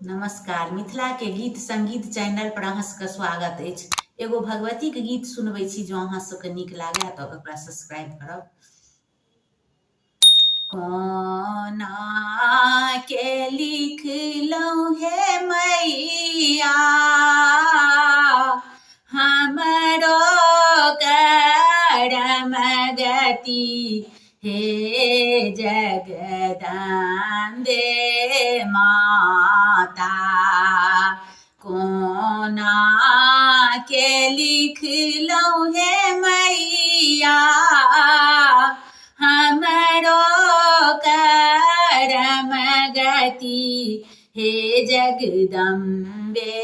नमस्कार। मिथिला के गीत संगीत चैनल पर अहाँ सबके स्वागत अछि। एगो भगवती के गीत सुनबै छी, जो अहाँ सबके नीक लागे तऽ ओकरा सब्सक्राइब करब। कोना के लिखलहुँ हे मैया हमरो करम गति, हे जगदम्बे माता। कोना के लिखलहुँ हे मैया हमरो करम गति, हे जगदम्बे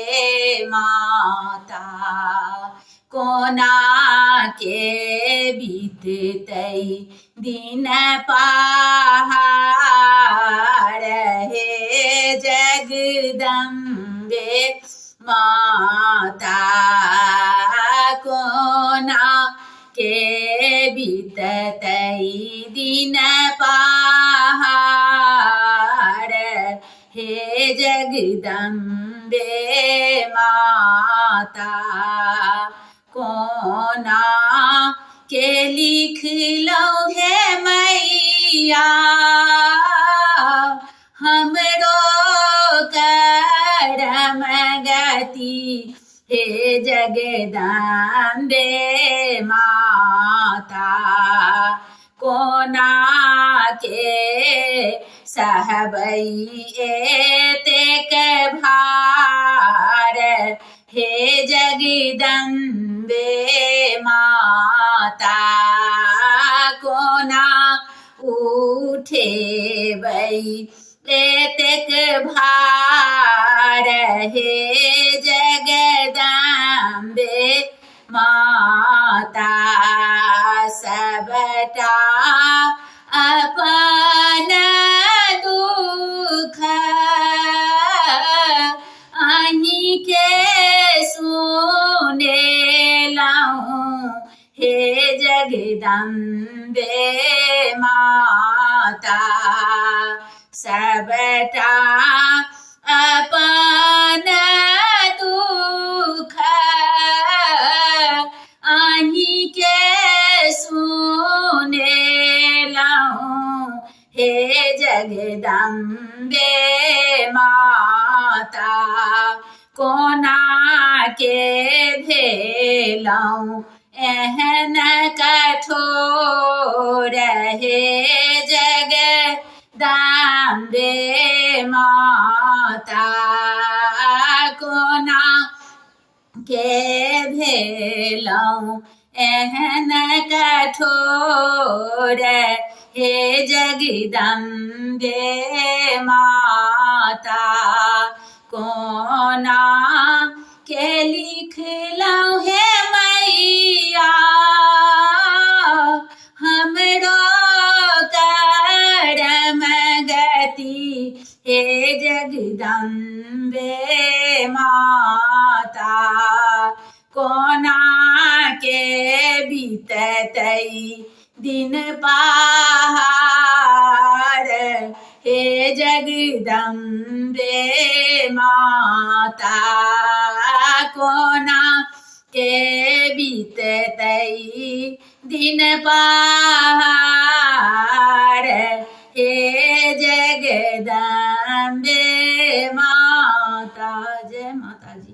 माता। कोना के बीततै दिन पहाड़, हे जगदम्बे माता। कोना के बीततै दिन पहाड़, हे जगदम्बे माता। कोना के लिखलहुँ हे मैया हमरो करम गति, हे जगदम्बे माता। कोना के सहबै एतेक भार, हे जगदम्बे माता। कोना उठेबै एतेक भार, हे जगदम्बे माता। सबटा अपन दुख अहीं के सुनेलहुँ, हे जगदम्बे माता। सबटा अपन दुख अहीं के सुनेलहुँ, हे जगदम्बे माता। कोना के भेलहुँ एहन कठोर, हे जगदम्बे माता। कोना के भेलहुँ एहन कठोर, हे जगदम्बे माता। कोना के लिखलहुँ हे मैया हमरो करम गति, हे जगदम्बे माता। कोना के बीततै दिन पहाड़, हे जगदम्बे माता। कोना के बीततै दिन पहाड़, हे जगदम्बे माता। जय माता जी।